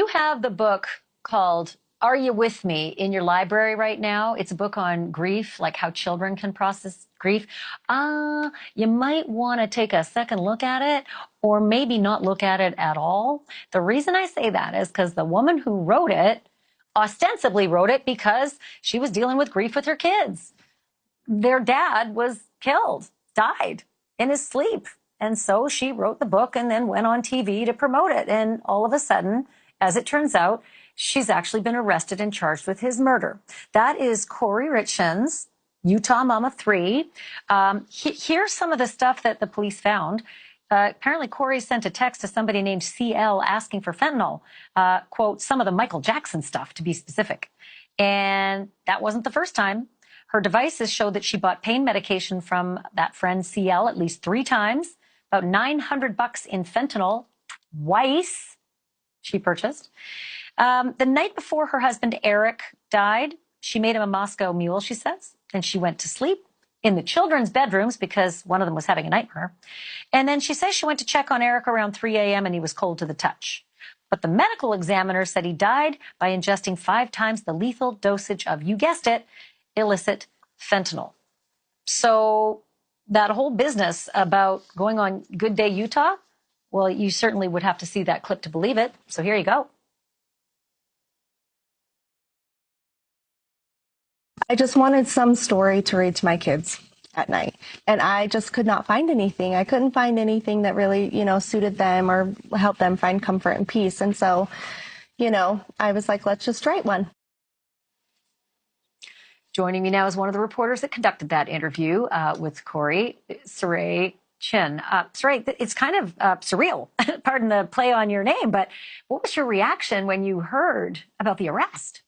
You have the book called Are You With Me in your library right now. It's a book on grief, like how children can process grief. You might want to take a second look at it or maybe not look at it at all. The reason I say that is because the woman who wrote it ostensibly wrote it because she was dealing with grief with her kids. Their dad was killed, died in his sleep. And so she wrote the book and then went on TV to promote it. And all of a sudden, as it turns out, she's actually been arrested and charged with his murder. That is Kouri Richins, Utah Mama 3. Here's some of the stuff that the police found. Apparently, Kouri sent a text to somebody named CL asking for fentanyl, quote, some of the Michael Jackson stuff, to be specific. And that wasn't the first time. Her devices showed that she bought pain medication from that friend CL at least 3 times, about $900 in fentanyl twice she purchased. The night before her husband Eric died, she made him a Moscow Mule, she says, and she went to sleep in the children's bedrooms because one of them was having a nightmare. And then she says she went to check on Eric around 3 a.m. and he was cold to the touch. But the medical examiner said he died by ingesting 5 times the lethal dosage of, you guessed it, illicit fentanyl. So that whole business about going on Good Day Utah, well, you certainly would have to see that clip to believe it. So here you go. I just wanted some story to read to my kids at night. And I just could not find anything. I couldn't find anything that really, suited them or helped them find comfort and peace. And so, I was like, let's just write one. Joining me now is one of the reporters that conducted that interview with Kouri, Saray Chin. Saray, it's kind of surreal, pardon the play on your name, but what was your reaction when you heard about the arrest?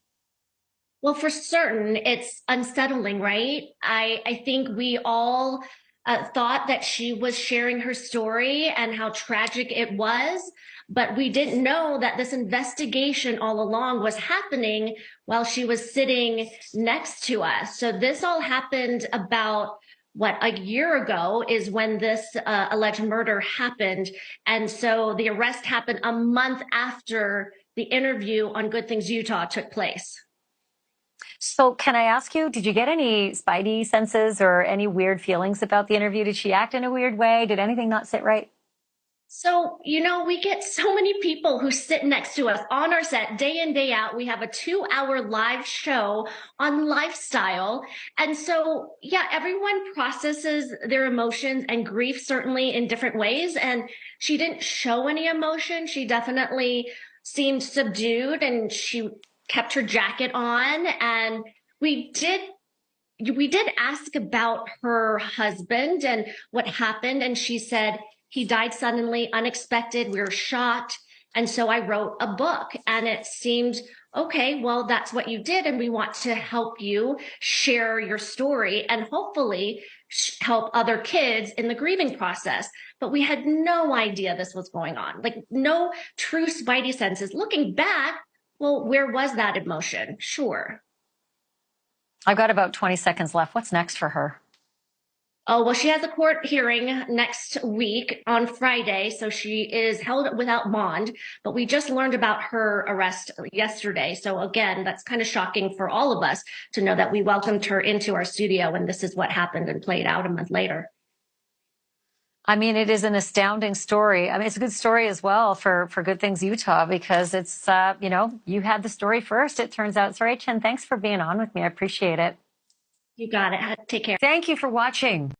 Well, for certain, it's unsettling, right? I think we all thought that she was sharing her story and how tragic it was, but we didn't know that this investigation all along was happening while she was sitting next to us. So this all happened about a year ago is when this alleged murder happened. And so the arrest happened a month after the interview on Good Things Utah took place. So can I ask you, did you get any spidey senses or any weird feelings about the interview? Did she act in a weird way? Did anything not sit right? So, we get so many people who sit next to us on our set day in, day out. We have a 2-hour live show on lifestyle. And so, yeah, everyone processes their emotions and grief certainly in different ways. And she didn't show any emotion. She definitely seemed subdued and she kept her jacket on. And we did ask about her husband and what happened. And she said, he died suddenly, unexpected. We were shocked. And so I wrote a book and it seemed, okay, well, that's what you did. And we want to help you share your story and hopefully help other kids in the grieving process. But we had no idea this was going on, like no true spidey senses. Looking back, well, where was that emotion? Sure. I've got about 20 seconds left. What's next for her? Oh, well, she has a court hearing next week on Friday, so she is held without bond. But we just learned about her arrest yesterday. So again, that's kind of shocking for all of us to know that we welcomed her into our studio and this is what happened and played out a month later. I mean, it is an astounding story. I mean, it's a good story as well for Good Things Utah because it's, you had the story first, it turns out. Saray Chin, thanks for being on with me. I appreciate it. You got it. Take care. Thank you for watching.